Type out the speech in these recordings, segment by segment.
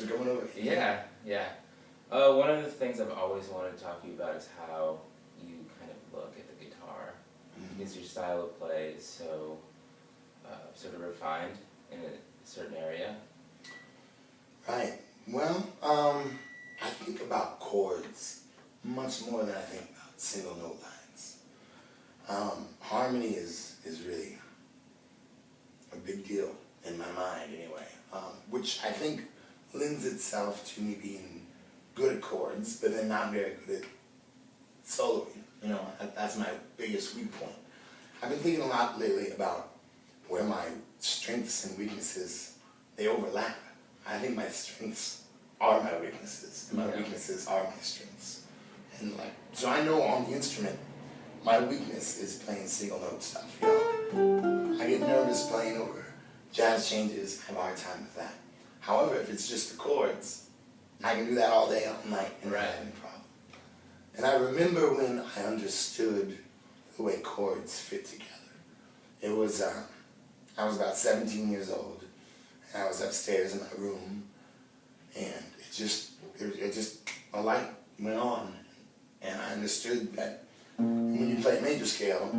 for coming over. Yeah, yeah. One of the things I've always wanted to talk to you about is how you kind of look at the guitar. Because your style of play is so sort of refined in a certain area. Right. Well, I think about chords much more than I think about single note lines. Harmony is really a big deal in my mind anyway, which I think lends itself to me being good at chords, but then not very good at soloing. You know, that's my biggest weak point. I've been thinking a lot lately about where my strengths and weaknesses, they overlap. I think my strengths are my weaknesses, and my weaknesses are my strengths. And so I know on the instrument, my weakness is playing single note stuff, you know. I get nervous playing over jazz changes, I have a hard time with that. However, if it's just the chords, I can do that all day, all night, and not have any problem. And I remember when I understood the way chords fit together. It was, I was about 17 years old, and I was upstairs in my room, and it just, a light went on, and I understood that when you play major scale,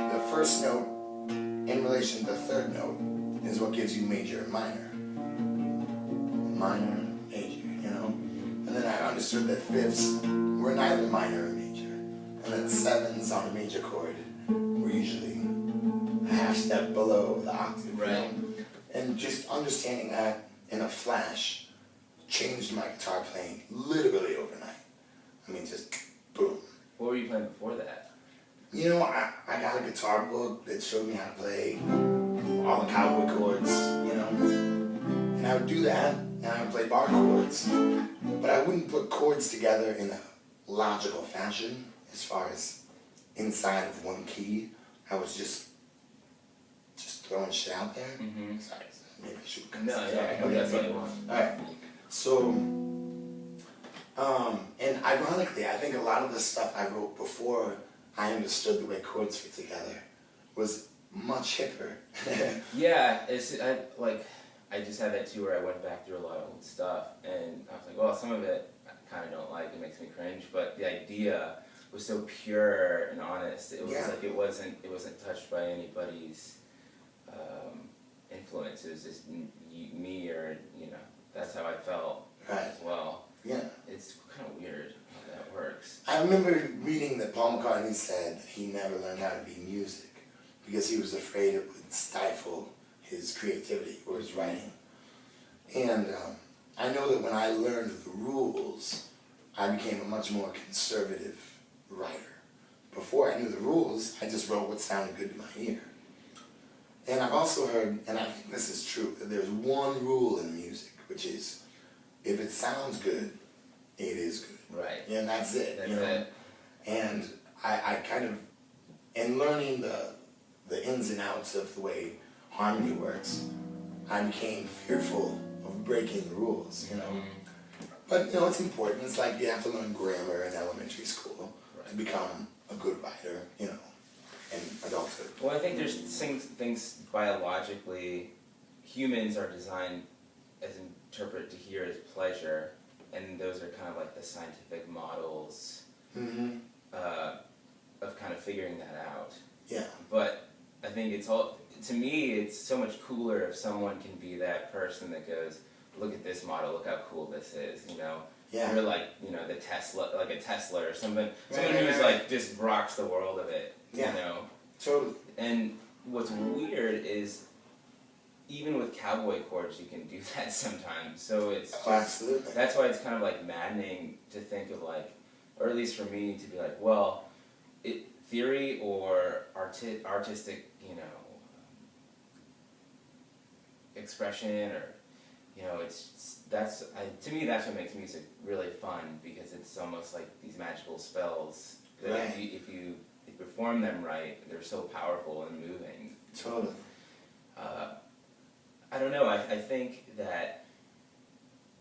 the first note in relation to the third note is what gives you major and minor. Minor, major, you know? And then I understood that fifths were neither minor or major, and that sevens on a major chord were usually a half step below the octave. Right. You know? And just understanding that in a flash changed my guitar playing literally overnight. I mean, just boom. What were you playing before that? You know, I got a guitar book that showed me how to play all the cowboy chords, you know. And I would do that, and I would play bar chords. But I wouldn't put chords together in a logical fashion as far as inside of one key. I was just throwing shit out there. Sorry, maybe I should cut No, this. yeah, Okay, that's what okay. you want. Alright, so, and ironically, I think a lot of the stuff I wrote before I understood the way chords fit together was much hipper. Yeah, I just had that too where I went back through a lot of old stuff, and I was like, well, some of it I kind of don't like, it makes me cringe, but the idea was so pure and honest. It was like it wasn't touched by anybody's influence. It was just me, or that's how I felt as well. Yeah. It's kind of weird how that works. I remember reading that Paul McCartney said he never learned how to be music because he was afraid it would stifle his creativity or his writing. And I know that when I learned the rules, I became a much more conservative writer. Before I knew the rules, I just wrote what sounded good to my ear. And I've also heard, and I think this is true, that there's one rule in music, which is, if it sounds good, it is good. Right. And that's it. That's you know? it. And I kind of, in learning the ins and outs of the way harmony works, I became fearful of breaking the rules, you know. But, it's important. It's like you have to learn grammar in elementary school to become a good writer, in adulthood. Well, I think there's things biologically, humans are designed to hear as pleasure, and those are kind of like the scientific models of kind of figuring that out. Yeah. But I think to me, it's so much cooler if someone can be that person that goes, look at this model, look how cool this is, Yeah. You're like, the Tesla, like a Tesla or someone who's like just rocks the world of it, Totally. And what's weird is even with cowboy chords, you can do that sometimes. So it's absolutely. That's why it's kind of like maddening to think of or at least for me to be like, well, theory or artistic, expression, or to me that's what makes music really fun, because it's almost like these magical spells that if you perform them right, they're so powerful and moving. Totally. I don't know, I think that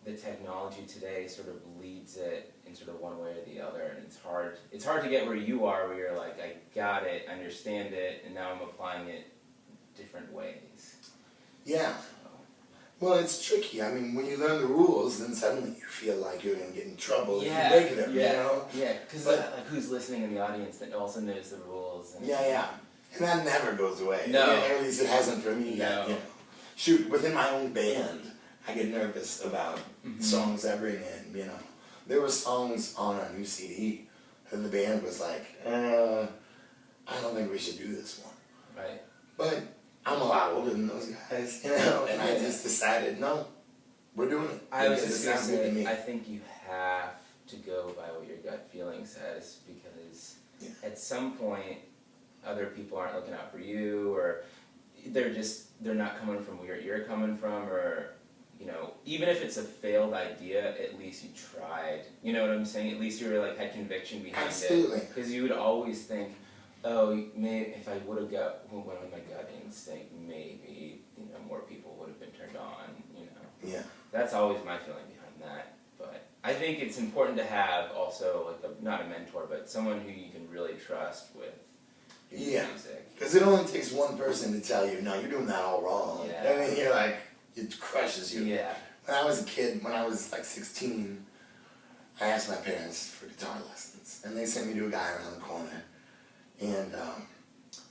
the technology today sort of leads it in sort of one way or the other, and it's hard to get where you are, where you're like, I got it, understand it, and now I'm applying it different ways. Yeah. Well, it's tricky. I mean, when you learn the rules, then suddenly you feel like you're going to get in trouble if you break them, you know? Yeah, because like, who's listening in the audience that also knows the rules? And yeah. And that never goes away. No. Or at least it hasn't for me yet, you know. Shoot, within my own band, I get nervous about songs I bring in, you know. There were songs on our new CD, and the band was like, I don't think we should do this one. Right. But I'm a lot older than those guys, you know, and I just decided, no, we're doing it. I was just going to say, I think you have to go by what your gut feeling says, because at some point, other people aren't looking out for you, or they're not coming from where you're coming from, or, you know, even if it's a failed idea, at least you tried. You know what I'm saying? At least you were like, had conviction behind Absolutely. it. Because you would always think, oh, maybe if I would have got one of my gut instinct, maybe, you know, more people would have been turned on, you know. Yeah. That's always my feeling behind that. But I think it's important to have also, like, not a mentor, but someone who you can really trust with music. Because it only takes one person to tell you, no, you're doing that all wrong. Yeah. I mean, you're like, it crushes you. Yeah. When I was a kid, when I was like 16, I asked my parents for guitar lessons, and they sent me to a guy around the corner. And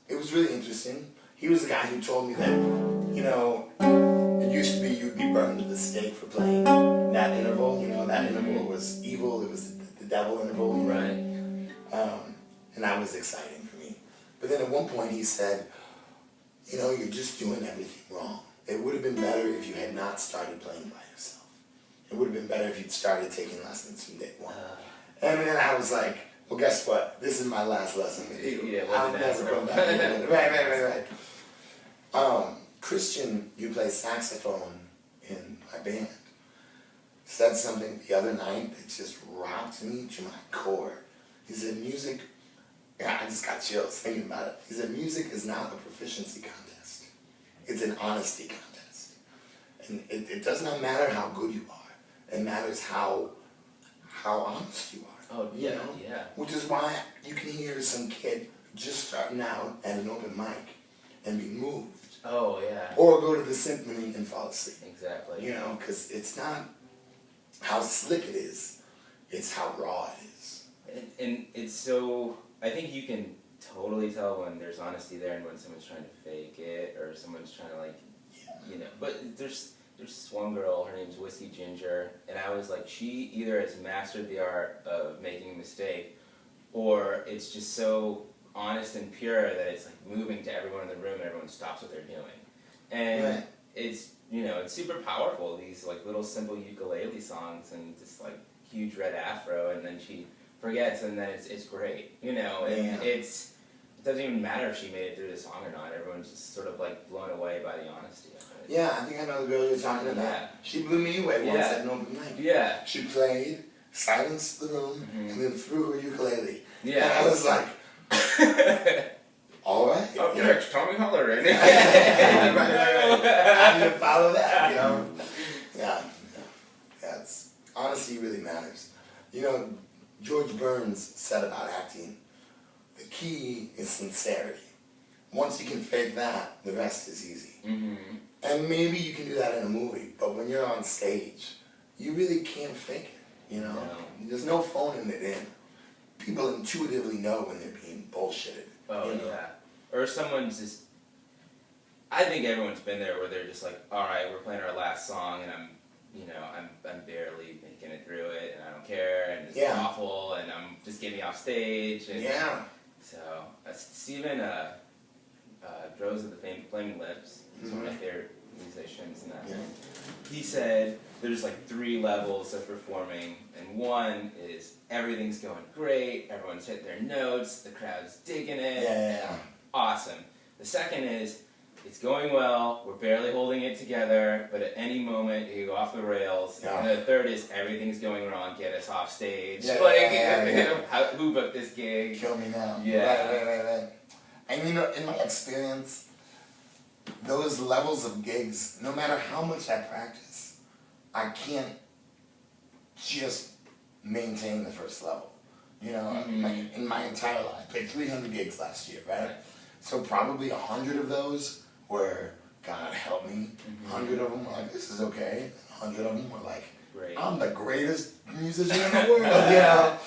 it was really interesting. He was the guy who told me that, you know, it used to be you'd be burned at the stake for playing that interval. You know, that interval was evil. It was the devil interval. You know? Right. And that was exciting for me. But then at one point he said, you know, you're just doing everything wrong. It would have been better if you had not started playing by yourself. It would have been better if you'd started taking lessons from day one. And then I was like, well, guess what? This is my last lesson with you. Yeah, I'll never come back. Right. Christian, who plays saxophone in my band, said something the other night that just rocked me to my core. He said, music, I just got chills thinking about it. He said, music is not a proficiency contest. It's an honesty contest. And it does not matter how good you are. It matters how honest you are. Oh, yeah, you know? yeah. Which is why you can hear some kid just starting out at an open mic and be moved. Oh, yeah. Or go to the symphony and fall asleep. Exactly. You know, because it's not how slick it is, it's how raw it is. And it's so, I think you can totally tell when there's honesty there and when someone's trying to fake it, or someone's trying to, like, you know, but there's this one girl, her name's Whiskey Ginger, and I was like, she either has mastered the art of making a mistake, or it's just so honest and pure that it's like moving to everyone in the room and everyone stops what they're doing. And it's, you know, it's super powerful, these like little simple ukulele songs and this like huge red afro, and then she forgets, and then it's great, you know, and it doesn't even matter if she made it through the song or not. Everyone's just sort of like blown away by the honesty of it. Yeah, I think I know the girl you're talking about. Yeah. She blew me away once at an open mic. Yeah. She played, silenced the room, and then threw her ukulele. Yeah. And I was like, all right. Up next, Tommy Holloran. right. I didn't follow that, you know. Yeah, it's, honesty really matters. You know, George Burns said about acting, the key is sincerity. Once you can fake that, the rest is easy. And maybe you can do that in a movie, but when you're on stage, you really can't fake it, you know? No. There's no phoning it in. People intuitively know when they're being bullshitted. Oh, you know? Yeah. Or someone's just, I think everyone's been there where they're just like, alright, we're playing our last song and I'm barely making it through it and I don't care and it's awful and I'm just getting off stage. And so, Stephen Droz of the Flaming Lips, he's one of my favorite musicians in that band. He said there's like 3 levels of performing, and one is everything's going great, everyone's hit their notes, the crowd's digging it, awesome. The second is it's going well, we're barely holding it together, but at any moment you go off the rails. And the third is everything's going wrong, get us off stage. Who booked this gig? Kill me now. Yeah. Right. And you know, in my experience, those levels of gigs, no matter how much I practice, I can't just maintain the first level. You know, like in my entire life, I played 300 gigs last year, right? So probably 100 of those were God help me. 100 of them were like, this is okay. 100 of them were like, Great. I'm the greatest musician in the world, you know.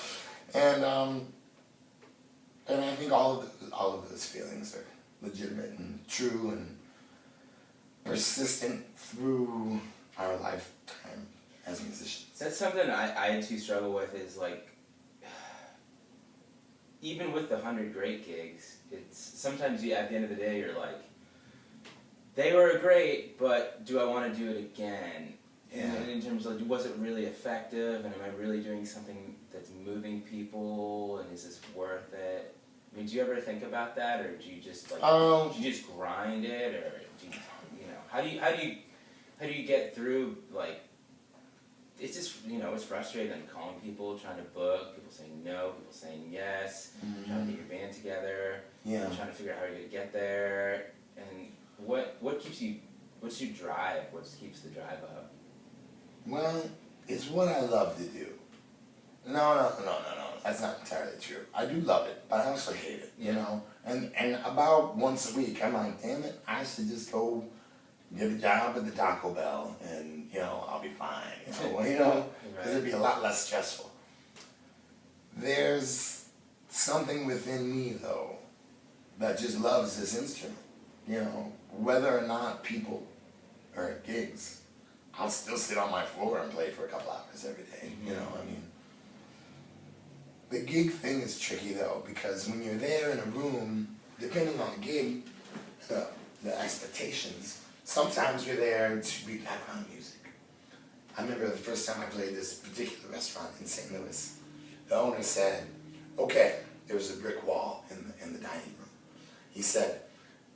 And I think all of those feelings are legitimate and true and persistent through our lifetime as musicians. That's something I too struggle with, is like, even with the 100 great gigs, it's sometimes at the end of the day you're like, they were great, but do I want to do it again? Yeah. And in terms of, was it really effective, and am I really doing something that's moving people, and is this worth it? I mean, do you ever think about that, or do you just like, do you just grind it, or do you know, how do you get through, like, it's just, you know, it's frustrating, like, calling people, trying to book, people saying no, people saying yes, trying to get your band together, trying to figure out how you're going to get there, and what keeps you, what's your drive, what keeps the drive up? Well, it's what I love to do. No, that's not entirely true. I do love it, but I also hate it, you know? And about once a week, I'm like, damn it, I should just go get a job at the Taco Bell, and, you know, I'll be fine, you know? Because it'd be a lot less stressful. There's something within me, though, that just loves this instrument, you know? Whether or not people are at gigs, I'll still sit on my floor and play for a couple hours every day, you know? I mean, the gig thing is tricky, though, because when you're there in a room, depending on the gig, the expectations, sometimes you're there to be background music. I remember the first time I played this particular restaurant in St. Louis, the owner said, okay, there was a brick wall in the dining room. He said,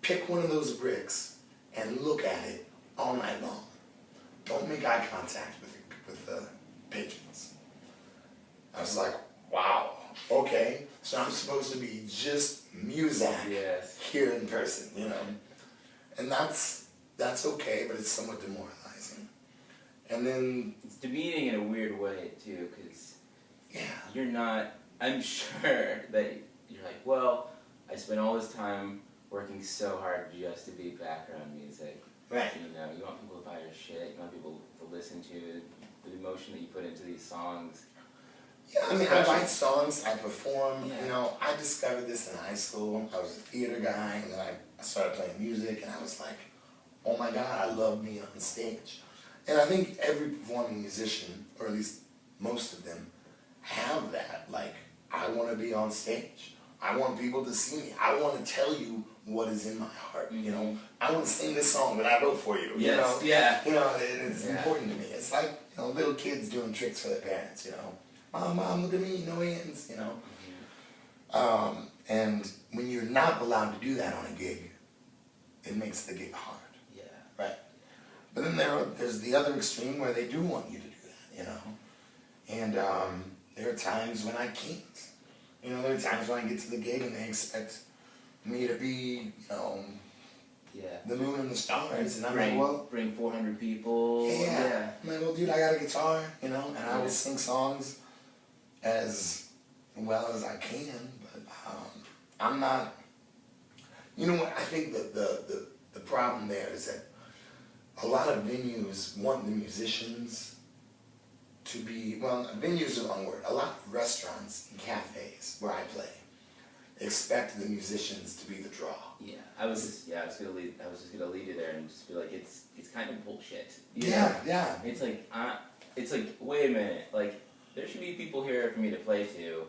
pick one of those bricks and look at it all night long. Don't make eye contact with the patrons. I was like, wow, okay, so I'm supposed to be just Muzak here in person, you know? And that's okay, but it's somewhat demoralizing. And then... it's demeaning in a weird way, too, because you're not... I'm sure that you're like, well, I spent all this time working so hard just to be background music. Right. You know, you want people to buy your shit, you want people to listen to the emotion that you put into these songs. Yeah, I mean, I write songs, I perform, you know, I discovered this in high school. I was a theater guy, and then I started playing music, and I was like, oh my God, I love being on stage. And I think every performing musician, or at least most of them, have that. Like, I want to be on stage. I want people to see me. I want to tell you what is in my heart, you know. I want to sing this song that I wrote for you, you know. You know, it's important to me. It's like, you know, little kids doing tricks for their parents, you know. Mom, look at me, no hands, you know. And when you're not allowed to do that on a gig, it makes the gig hard. Yeah. Right. But then there's the other extreme where they do want you to do that, you know. And there are times when I can't. You know, there are times when I get to the gig and they expect me to be, you know, the moon and the stars. And I'm like, well... bring 400 people. Yeah. I'm like, well, dude, I got a guitar, you know, and I will sing songs as well as I can, but I'm not... You know what, I think that the problem there is that a lot of venues want the musicians to be, well, venues is the wrong word, a lot of restaurants and cafes where I play expect the musicians to be the draw. Yeah, I was just gonna lead you there and just be like, it's kind of bullshit. Yeah. It's like, wait a minute, like, there should be people here for me to play to.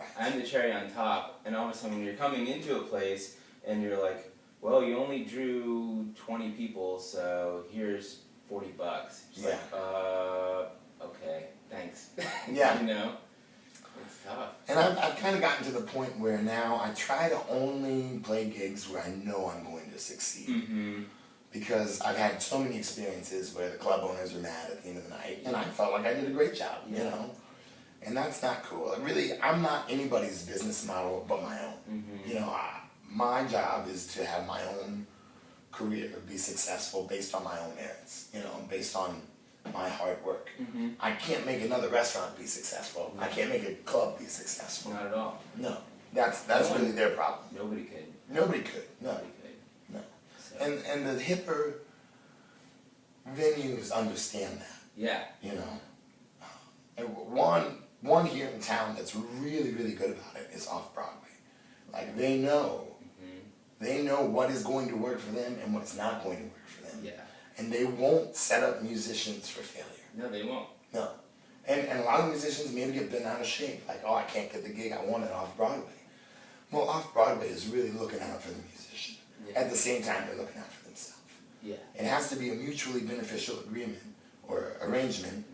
Right. I'm the cherry on top, and all of a sudden when you're coming into a place and you're like, well, you only drew 20 people, so here's $40. It's like, okay, thanks. Yeah. You know? It's tough. And I've kind of gotten to the point where now I try to only play gigs where I know I'm going to succeed. Mm-hmm. Because I've had so many experiences where the club owners are mad at the end of the night, and I felt like I did a great job, you know? And that's not cool. Really, I'm not anybody's business model but my own. Mm-hmm. You know, my job is to have my own career be successful based on my own merits, you know, based on my hard work. Mm-hmm. I can't make another restaurant be successful. I can't make a club be successful. Not at all. No. That's really their problem. Nobody could. Nobody could. No. Nobody could. No. And the hipper venues understand that. Yeah. You know, and one here in town that's really, really good about it is Off Broadway. Like they know what is going to work for them and what is not going to work for them. Yeah. And they won't set up musicians for failure. No, they won't. No. And a lot of musicians maybe get bent out of shape, like, oh, I can't get the gig I wanted off Broadway. Well, off Broadway is really looking out for the musician. Yeah. At the same time, they're looking out for themselves. Yeah. It has to be a mutually beneficial agreement or arrangement,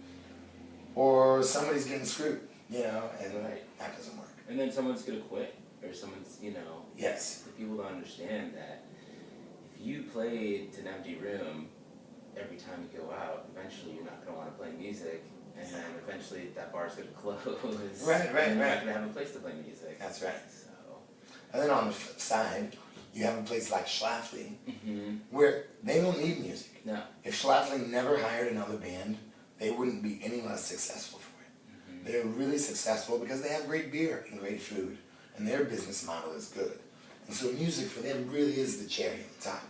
or somebody's getting screwed, you know, and that doesn't work. And then someone's going to quit, or someone's, you know. Yes. For people to understand that if you played to an empty room every time you go out, eventually you're not going to want to play music. And then eventually that bar's going to close. Right. And you're not going to have a place to play music. That's right. So. And then on the flip side, you have a place like Schlafly, where they don't need music. No. If Schlafly never hired another band, they wouldn't be any less successful for it. They're really successful because they have great beer and great food, and their business model is good. And so music for them really is the cherry on top.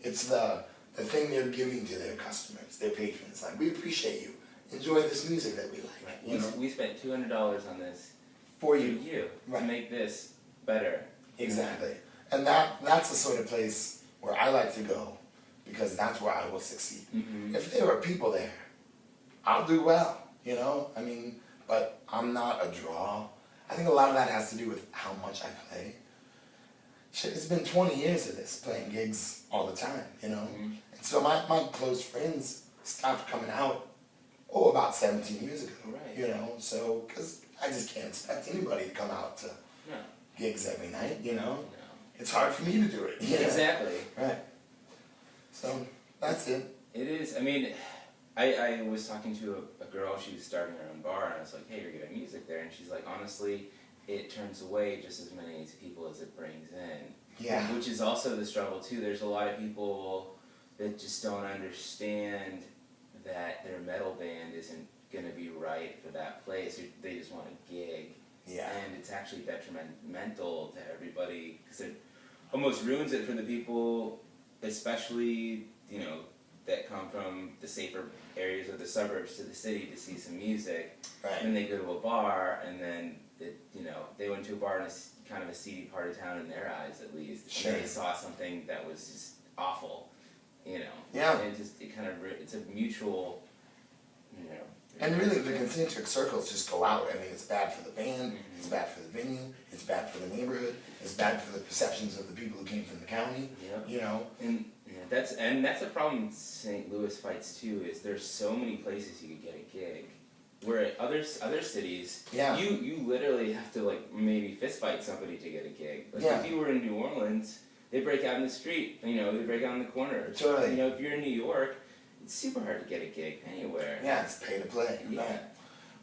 It's the thing they're giving to their customers, their patrons. Like, we appreciate you. Enjoy this music that we like. Right. You know? We spent $200 on this for you to make this better. Exactly. And that's the sort of place where I like to go, because that's where I will succeed. If there are people there, I'll do well, you know? I mean, but I'm not a draw. I think a lot of that has to do with how much I play. Shit, it's been 20 years of this, playing gigs all the time, you know? And so my close friends stopped coming out, about 17 years ago, you know? So, because I just can't expect anybody to come out to gigs every night, you know? It's hard for me to do it. You know? Exactly. Right. So, that's it. It is. I mean, I was talking to a girl, she was starting her own bar, and I was like, hey, you're good at music there. And she's like, honestly, it turns away just as many people as it brings in. Yeah. Which is also the struggle, too. There's a lot of people that just don't understand that their metal band isn't going to be right for that place. They just want a gig. Yeah. And it's actually detrimental to everybody, because it almost ruins it for the people, especially, you know, that come from the safer areas of the suburbs to the city to see some music. Right. And then they go to a bar, and then, they went to a bar in a kind of a seedy part of town in their eyes, at least. Sure. And they saw something that was just awful, you know. Yeah. And it's a mutual, you know. And really, the concentric circles just go out. I mean, it's bad for the band, it's bad for the venue, it's bad for the neighborhood, it's bad for the perceptions of the people who came from the county, you know. And that's a problem St. Louis fights too, is there's so many places you could get a gig. Where at other cities, you literally have to maybe fist fight somebody to get a gig. Like if you were in New Orleans, they break out in the street, you know, they break out in the corner. Totally. You know, if you're in New York, it's super hard to get a gig anywhere. Yeah, it's pay to play. Yeah. Right.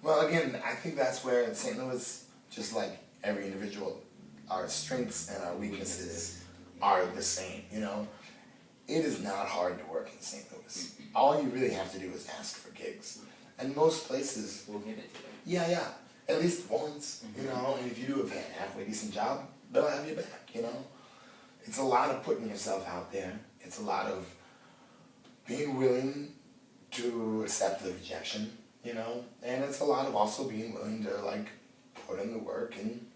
Well, again, I think that's where St. Louis, just like every individual, our strengths and our weaknesses are the same, you know. It is not hard to work in St. Louis. All you really have to do is ask for gigs. And most places will give it to them. Yeah. At least once, you know, and if you do a halfway decent job, they'll have you back, you know. It's a lot of putting yourself out there. It's a lot of being willing to accept the rejection, you know, and it's a lot of also being willing to put in the work and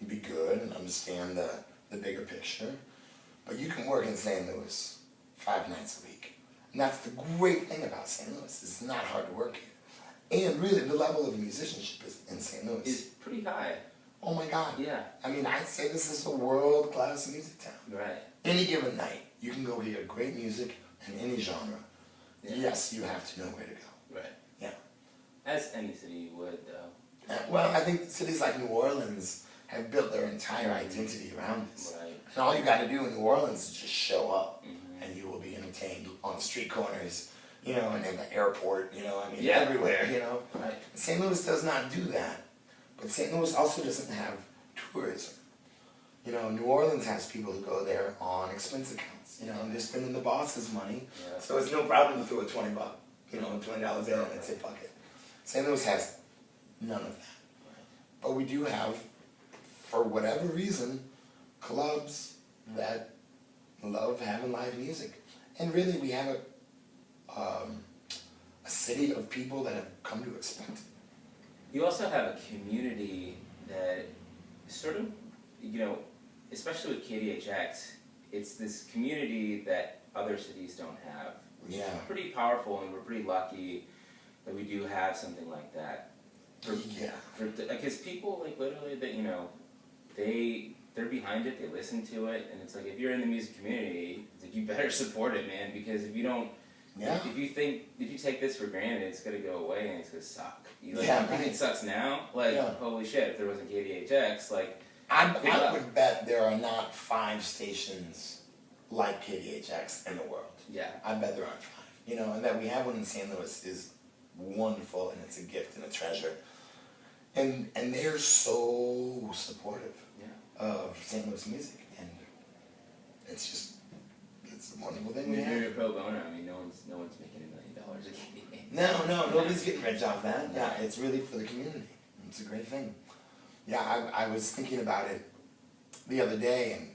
be good and understand the bigger picture. But you can work in St. Louis 5 nights a week. And that's the great thing about St. Louis. It's not hard to work here. And really, the level of musicianship in St. Louis is pretty high. Oh my God. Yeah. I mean, I'd say this is a world-class music town. Right. Any given night, you can go hear great music in any genre. Yeah. Yes, you have to know where to go. Right. Yeah. As any city would, though. Well, I think cities like New Orleans have built their entire identity around this. Right. And all you got to do in New Orleans is just show up, and you will be entertained on street corners, you know, and in the airport, you know, I mean, everywhere, you know. Right. St. Louis does not do that, but St. Louis also doesn't have tourism. You know, New Orleans has people who go there on expense accounts, you know, and they're spending the boss's money, so it's no problem to throw a $20, you know, $20 bill in a tip bucket. St. Louis has none of that. But we do have, for whatever reason, clubs that love having live music. And really, we have a city of people that have come to expect it. You also have a community that sort of, especially with KDHX, it's this community that other cities don't have. Which is pretty powerful, and we're pretty lucky that we do have something like that. Because people, like, literally, that they're behind it, they listen to it, and it's like, if you're in the music community, it's like, you better support it, man, because if you don't, if you take this for granted, it's gonna go away and it's gonna suck. You think it sucks now? Like, holy shit, if there wasn't KDHX, like... I would bet there are not 5 stations like KDHX in the world. Yeah. I bet there aren't 5. And that we have one in St. Louis is wonderful, and it's a gift and a treasure. And they're so supportive of St. Louis music, and it's a wonderful thing we have. You're pro bono. I mean, no one's making $1 million a game. No, nobody's getting rich off that. Yeah, it's really for the community. It's a great thing. Yeah, I was thinking about it the other day, and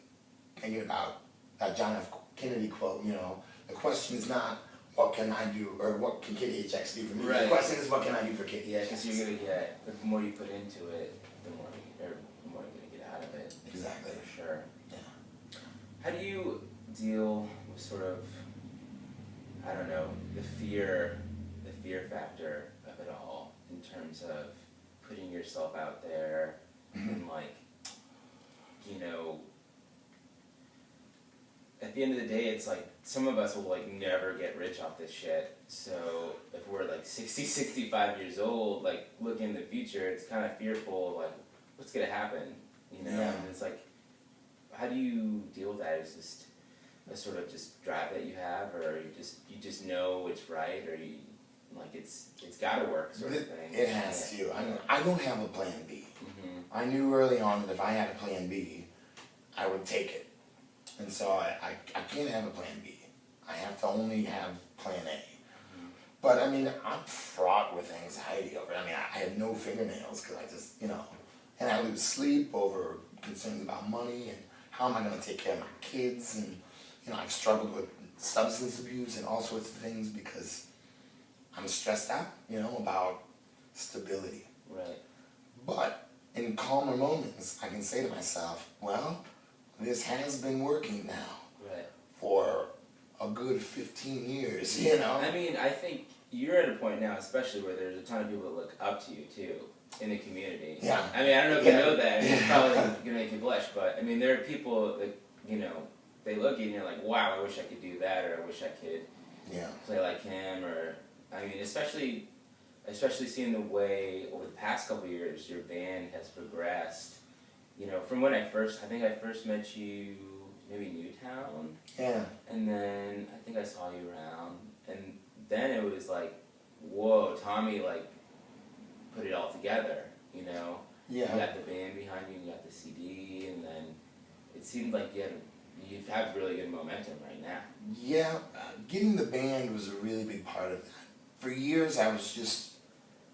thinking about that John F. Kennedy quote. The question is not what can I do, or what can KDHX do for me. Right. The question is what can I do for KDHX. Yeah, because you're gonna get, the more you put into it, the more you're gonna get out of it. Exactly. For sure. Yeah. How do you deal with sort of, I don't know, the fear factor of it all, in terms of putting yourself out there, and like, at the end of the day, it's like, some of us will like never get rich off this shit. So if we're like 60, 65 years old, like looking in the future, it's kind of fearful of like, what's gonna happen? And it's like, how do you deal with that? Is just a sort of just drive that you have, or you just know it's right, or you like it's gotta work sort of thing? It has to. I don't have a plan B. I knew early on that if I had a plan B, I would take it. And so I can't have a plan B. I have to only have plan A. But I mean, I'm fraught with anxiety over it. I mean, I have no fingernails because I just, and I lose sleep over concerns about money and how am I going to take care of my kids. And, I've struggled with substance abuse and all sorts of things because I'm stressed out, about stability. Right. But in calmer moments, I can say to myself, well, this has been working now for a good 15 years, I mean, I think you're at a point now, especially where there's a ton of people that look up to you, too, in the community. Yeah. I mean, I don't know if you know that. I mean, it's probably going to make you blush, but, I mean, there are people that, they look at you and you're like, wow, I wish I could do that, or I wish I could play like him, or, I mean, especially seeing the way, over the past couple of years, your band has progressed. From when I first met you, maybe Newtown. Yeah. And then I think I saw you around. And then it was like, whoa, Tommy, like, put it all together, Yeah. You got the band behind you, you got the CD, and then it seemed like you have really good momentum right now. Yeah, getting the band was a really big part of that. For years, I was just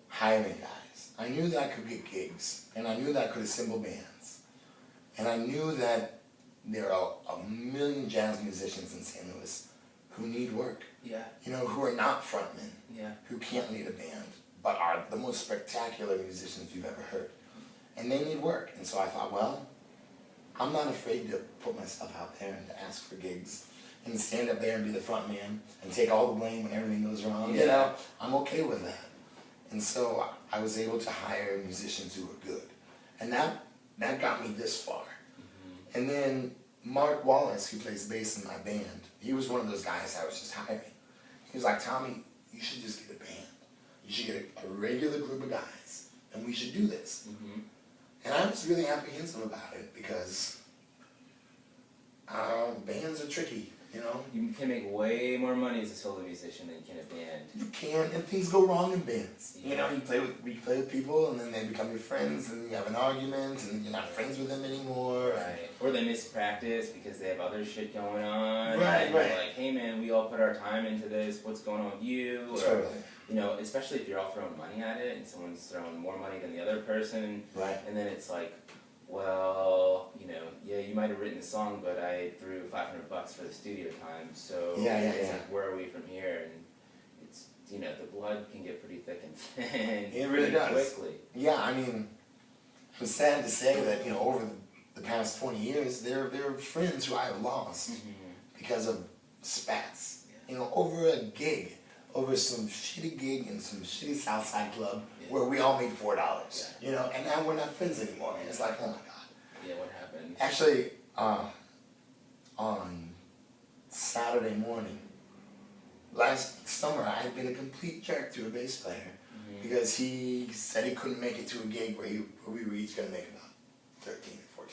hiring guys. I knew that I could get gigs, and I knew that I could assemble bands. And I knew that there are a million jazz musicians in St. Louis who need work. Yeah. Who are not frontmen. Yeah. Who can't lead a band, but are the most spectacular musicians you've ever heard. And they need work. And so I thought, well, I'm not afraid to put myself out there and to ask for gigs and stand up there and be the front man and take all the blame when everything goes wrong. Yeah. I'm okay with that. And so I was able to hire musicians who were good. And that got me this far. Mm-hmm. And then Mark Wallace, who plays bass in my band, he was one of those guys I was just hiring. He was like, Tommy, you should just get a band. You should get a regular group of guys, and we should do this. Mm-hmm. And I was really apprehensive about it because bands are tricky, You can make way more money as a solo musician than you can a band. You can, and things go wrong in bands. Yeah. You play with people, and then they become your friends, and you have an argument, and you're not friends with them anymore. Right. Or they miss practice because they have other shit going on. Right, and you're like, hey man, we all put our time into this. What's going on with you? Or, totally. Especially if you're all throwing money at it, and someone's throwing more money than the other person. Right. And then it's like, well, you know, yeah, you might have written the song, but I threw $500 for the studio time, so it's like, where are we from here? And it's, you know, the blood can get pretty thick and thin. It really does. Quickly. Yeah, I mean, it's sad to say that, you know, over the past 20 years, there are friends who I have lost because of spats. Yeah. You know, over a gig, over some shitty gig in some shitty Southside club where we all made $4. Yeah. You know, and now we're not friends anymore. And it's like, oh my God. Yeah, what happened? Actually, on Saturday morning, last summer, I had been a complete jerk to a bass player because he said he couldn't make it to a gig where we were each going to make about $13 or $14.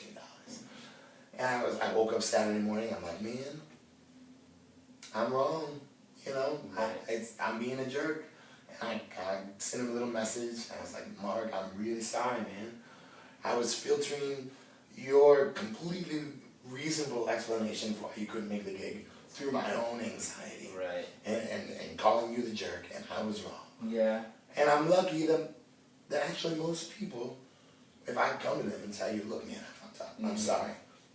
And I woke up Saturday morning, I'm like, man, I'm wrong, you know, I'm being a jerk. And I sent him a little message, and I was like, Mark, I'm really sorry, man. I was filtering your completely reasonable explanation for why you couldn't make the gig through my own anxiety. Right. And calling you the jerk, and I was wrong. Yeah. And I'm lucky that actually most people, if I come to them and tell you, look, man, I fucked up, I'm sorry,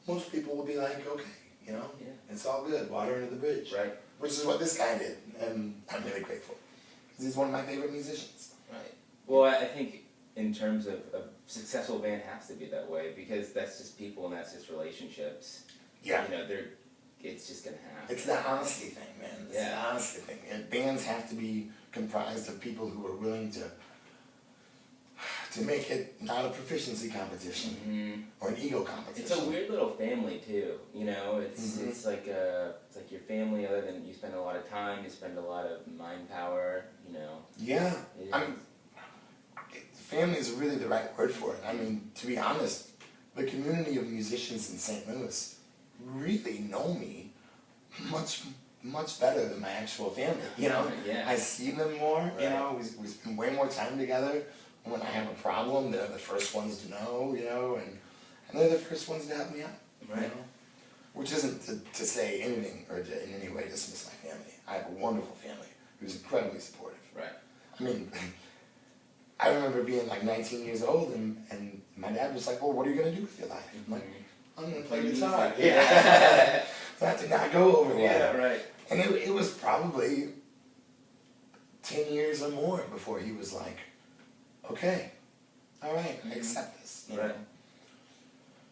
most people will be like, okay, you know, it's all good, water under the bridge. Right. Which is what this guy did, and I'm really grateful. He's one of my favorite musicians. Right. Well, I think in terms of a successful band has to be that way, because that's just people and that's just relationships. Yeah. You know, it's just gonna happen. It's the honesty thing, man. It's the honesty thing. And bands have to be comprised of people who are willing to make it not a proficiency competition or an ego competition. It's a weird little family too. You know, it's like your family. Other than you spend a lot of time, you spend a lot of mind power. You know. Yeah, I mean, family is really the right word for it. I mean, to be honest, the community of musicians in St. Louis really know me much better than my actual family. You know, I see them more. Right. You know, we spend way more time together. When I have a problem, they're the first ones to know. You know, and they're the first ones to help me out. Right. You know? Which isn't to say anything or to in any way dismiss my family. I have a wonderful family who's incredibly supportive. Right. I mean, I remember being like 19 years old, and my dad was like, well, what are you going to do with your life? I'm like, I'm going to play guitar. Yeah. That did not go over well. Yeah, right. And it was probably 10 years or more before he was like, okay, all right, I accept this. You know?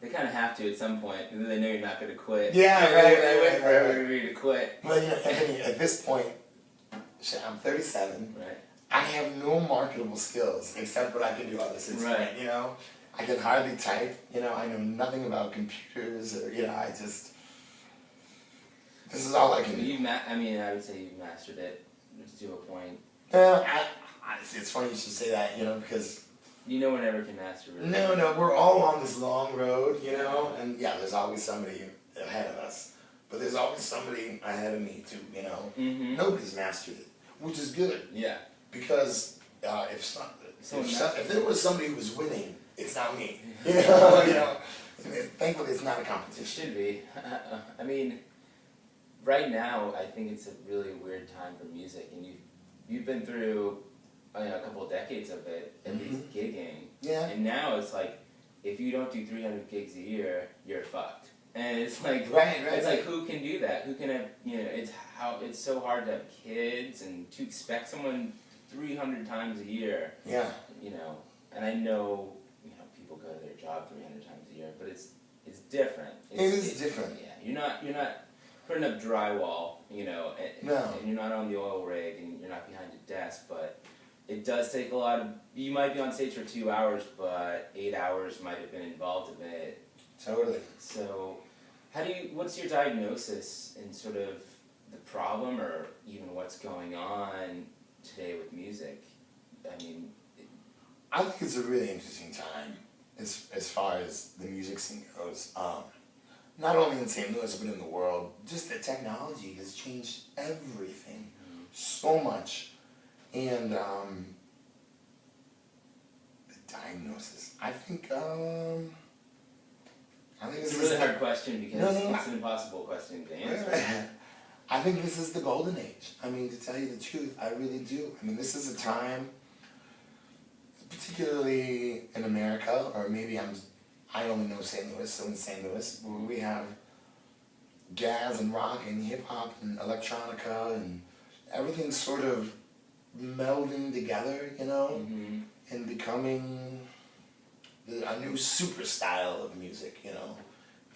They kind of have to at some point, and then they know you're not going to quit. Yeah, They wait for everybody to quit. Well, you know, Anthony, at this point, I'm 37. Right. I have no marketable skills except what I can do on this instrument. Right. You know, I can hardly type. You know, I know nothing about computers, or this is all I can do. I would say you've mastered it to a point. It's funny you should say that, you know, because no one ever can master it. No, we're all on this long road, you know, and there's always somebody ahead of us, but there's always somebody ahead of me too, you know. Nobody's mastered it, which is good. Yeah. Because if there was somebody who was winning, it's not me. You know, thankfully it's not a competition. It should be. I mean, right now I think it's a really weird time for music, and you've been through a couple of decades of it, at least gigging. Yeah. And now it's like, if you don't do 300 gigs a year, you're fucked. And it's like, it's like, who can do that? Who can have, it's so hard to have kids and to expect someone 300 times a year. Yeah. You know, and I know, people go to their job 300 times a year, but it's different. It's different. Yeah. You're not putting up drywall, and you're not on the oil rig, and you're not behind a desk, but it does take a lot of, you might be on stage for 2 hours, but 8 hours might have been involved in it. Totally. So, what's your diagnosis in sort of the problem, or even what's going on today with music? I mean, I think it's a really interesting time as far as the music scene goes. Not only in St. Louis, but in the world. Just the technology has changed everything so much. And the diagnosis, I think it's a really hard question because it's an impossible question to answer. I think this is the golden age. I mean, to tell you the truth, I really do. I mean, this is a time, particularly in America, or maybe I'm I only know St. Louis, so in St. Louis, we have jazz and rock and hip-hop and electronica and everything's sort of melding together, you know, and becoming a new super style of music, you know,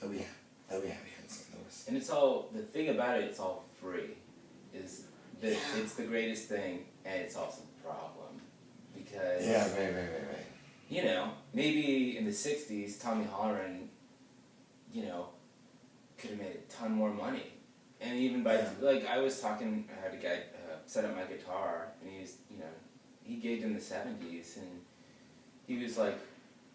that we have here in St. Louis. And it's all, the thing about it, it's all free. It's the greatest thing, and it's also the problem. Because, right. you know, maybe in the 60s, Tommy Holloran, you know, could have made a ton more money. And even by, like, I had a guy set up my guitar, and he was, you know, he gigged in the 70s, and he was like,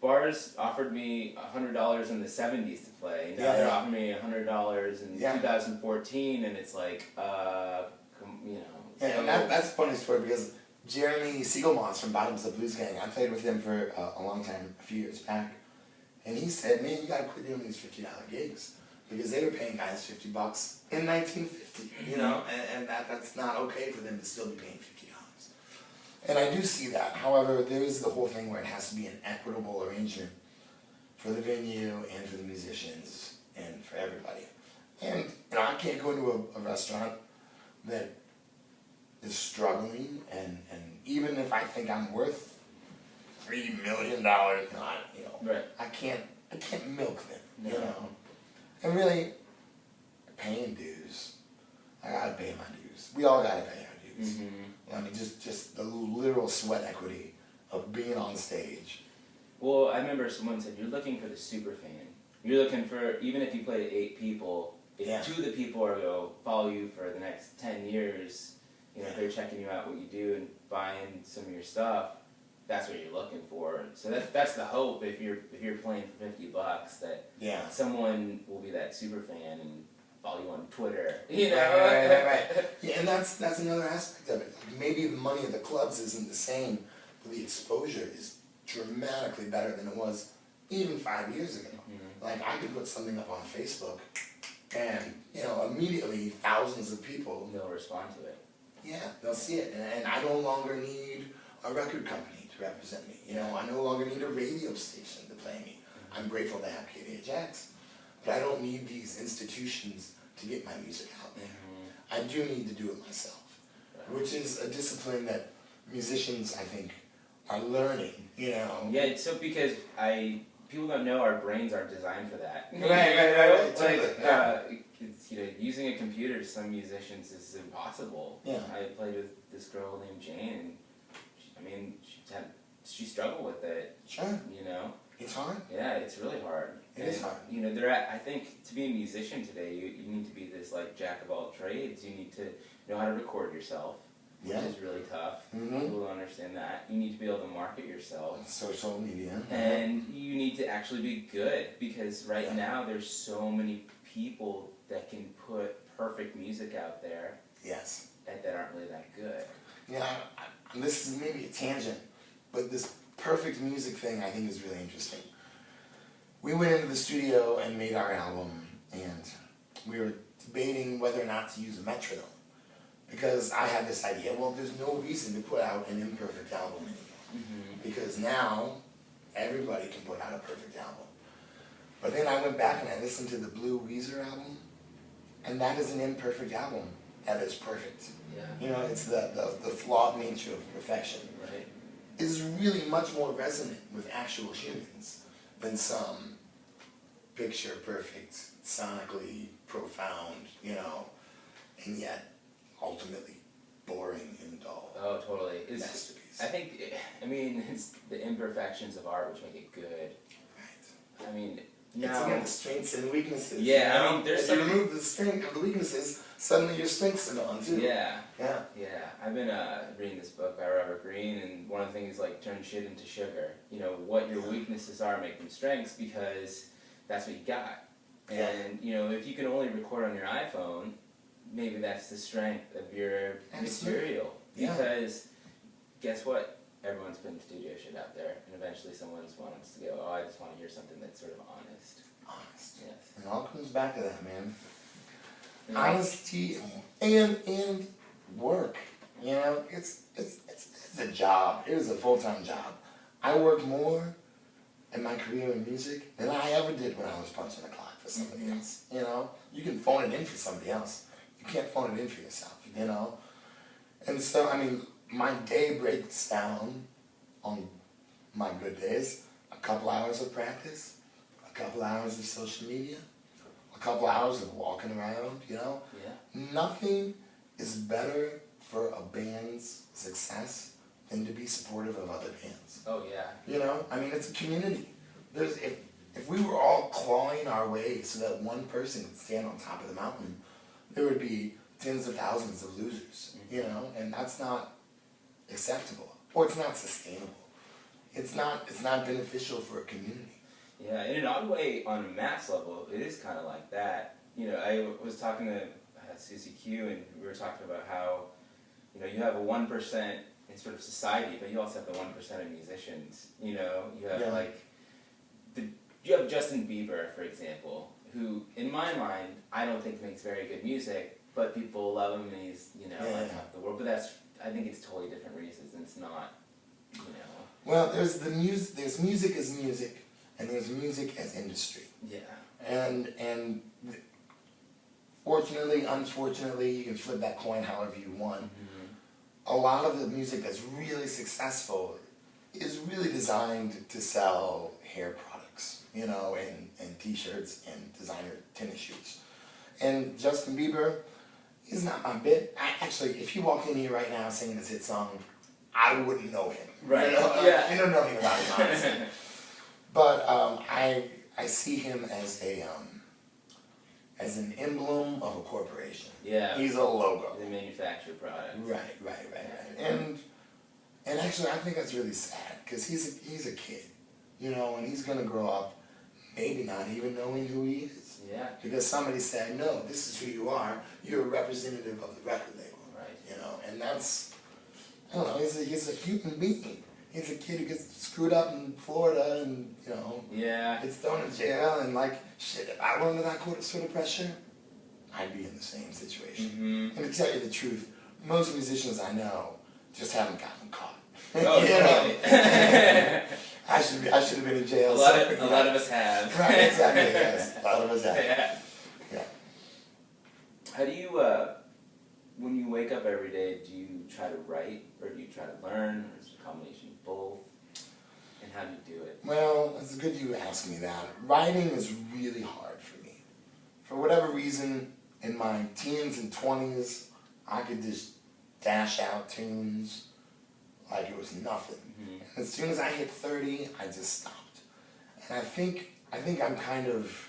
bars offered me $100 in the 70s to play. Now they're offering me $100 in 2014, and it's like, you know. Yeah, and that's a funny story because Jeremy Siegelmoss from Bottoms Up Blues Gang, I played with him for a long time, a few years back, and he said, man, you gotta quit doing these $50 gigs because they were paying guys $50 in 1950, you know, and that's not okay for them to still be paying $50. And I do see that. However, there is the whole thing where it has to be an equitable arrangement for the venue and for the musicians and for everybody. And you know, I can't go into a restaurant that is struggling, and even if I think I'm worth $3 million, I can't milk them, you know. And really, paying dues, I gotta pay my dues. We all gotta pay our dues. I mean, just the literal sweat equity of being on stage. Well, I remember someone said, you're looking for the super fan. You're looking for, even if you play to 8 people, if 2 of the people are going to follow you for the next 10 years, you know, if they're checking you out, what you do, and buying some of your stuff, that's what you're looking for. So that's the hope, if you're playing for $50, that someone will be that super fan and follow you on Twitter, you know? Right. Yeah, and that's another aspect of it. Maybe the money at the clubs isn't the same, but the exposure is dramatically better than it was even 5 years ago. Like, I could put something up on Facebook, and, you know, immediately thousands of people... They'll respond to it. Yeah, they'll see it, and I no longer need a record company to represent me. You know, I no longer need a radio station to play me. I'm grateful to have KDHX. But I don't need these institutions to get my music out there. I do need to do it myself, which is a discipline that musicians, I think, are learning, you know. Yeah, it's so because people don't know our brains aren't designed for that. Right. Like, it's, you know, using a computer to some musicians is impossible. Yeah. I played with this girl named Jane, and she struggled with it. Sure. You know. It's hard. Yeah, it's really hard. It is hard. You know, I think to be a musician today, you need to be this like jack of all trades. You need to know how to record yourself, which is really tough. People don't understand that. You need to be able to market yourself. Social media. And you need to actually be good, because right now there's so many people that can put perfect music out there. Yes. That aren't really that good. Yeah, and this is maybe a tangent, but this perfect music thing I think is really interesting. We went into the studio and made our album, and we were debating whether or not to use a metronome, because I had this idea, well, there's no reason to put out an imperfect album anymore, because now everybody can put out a perfect album. But then I went back and I listened to the Blue Weezer album, and that is an imperfect album that is perfect. Yeah. You know, it's the flawed nature of perfection. Right. Is really much more resonant with actual humans than some picture perfect, sonically profound, you know, and yet ultimately boring and dull. Oh, totally. Masterpiece. I think, it's the imperfections of art which make it good. Right. I mean, it's again the strengths and weaknesses. Yeah, you know? I mean, if you remove the strength of the weaknesses, suddenly your strengths are gone too. Yeah. I've been reading this book by Robert Greene, and one of the things is like turn shit into sugar. You know, what your weaknesses are, make them strengths, because that's what you got. And you know, if you can only record on your iPhone, maybe that's the strength of your material. Because guess what? Everyone's putting studio shit out there, and eventually someone wants to go, oh, I just want to hear something that's sort of honest. Honest. Yes. It all comes back to that, man. Honesty and work. You know, it's a job. It is a full-time job. I work more in my career in music than I ever did when I was punching the clock for somebody else. You know, you can phone it in for somebody else. You can't phone it in for yourself. You know, and so I mean, my day breaks down on my good days. A couple hours of practice, a couple hours of social media, a couple hours of walking around. You know, nothing is better for a band's success than to be supportive of other bands. Oh yeah. You know, I mean, it's a community. There's if we were all clawing our way so that one person could stand on top of the mountain, there would be tens of thousands of losers. You know, and that's not acceptable, or it's not sustainable. It's not beneficial for a community. Yeah, in an odd way, on a mass level, it is kind of like that. You know, I was talking to Susie Q, and we were talking about how, you know, you have a 1% in sort of society, but you also have the 1% of musicians. You know, you have you have Justin Bieber, for example, who, in my mind, I don't think makes very good music, but people love him, and he's, you know, like half the world. But I think it's totally different reasons, and it's not, you know. Well, there's music as music, and there's music as industry. Yeah. And fortunately, unfortunately, you can flip that coin however you want. A lot of the music that's really successful is really designed to sell hair products, you know, and t-shirts and designer tennis shoes. And Justin Bieber, he's not my bit. Actually, if you walk in here right now singing this hit song, I wouldn't know him. Right. You know? Yeah. I don't know anything about him, honestly. But I see him as an emblem of a corporation. Yeah. He's a logo. They manufacture products. Right. And actually, I think that's really sad, because he's a kid, you know, and he's going to grow up maybe not even knowing who he is. Yeah. Because somebody said, no, this is who you are. You're a representative of the record label. Right. You know, and that's, I don't know, he's a human being. He's a kid who gets screwed up in Florida and, you know, gets thrown in jail, and like, shit, if I were under that sort of pressure, I'd be in the same situation. And to tell you the truth, most musicians I know just haven't gotten caught. Oh, you know? I should have been in jail. A lot of us have. Right, exactly, yes. A lot of us have. Yeah. How do you, when you wake up every day, do you try to write, or do you try to learn, or is it a combination of both? And how do you do it? Well, it's good you asked me that. Writing is really hard for me. For whatever reason, in my teens and 20s, I could just dash out tunes like it was nothing. And as soon as I hit 30, I just stopped. And I think I'm kind of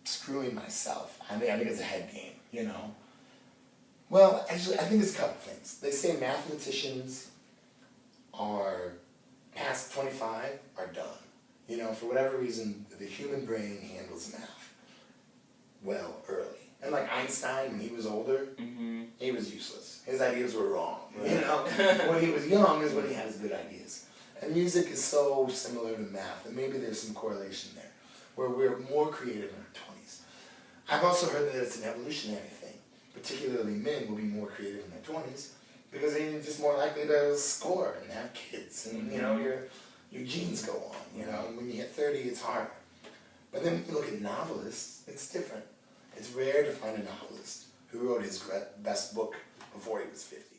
screwing myself. I think it's a head game, you know. Well, actually, I think it's a couple things. They say mathematicians are past 25 are done. You know, for whatever reason, the human brain handles math well early. And like Einstein, when he was older, he was useless. His ideas were wrong. Right. You know, when he was young is when he had his good ideas. And music is so similar to math, and maybe there's some correlation there, where we're more creative in our 20s. I've also heard that it's an evolutionary thing. Particularly men will be more creative in their 20s because they're just more likely to score and have kids, and you know, your genes go on. You know, when you hit 30, it's harder. But then when you look at novelists, it's different. It's rare to find a novelist who wrote his best book before he was 50.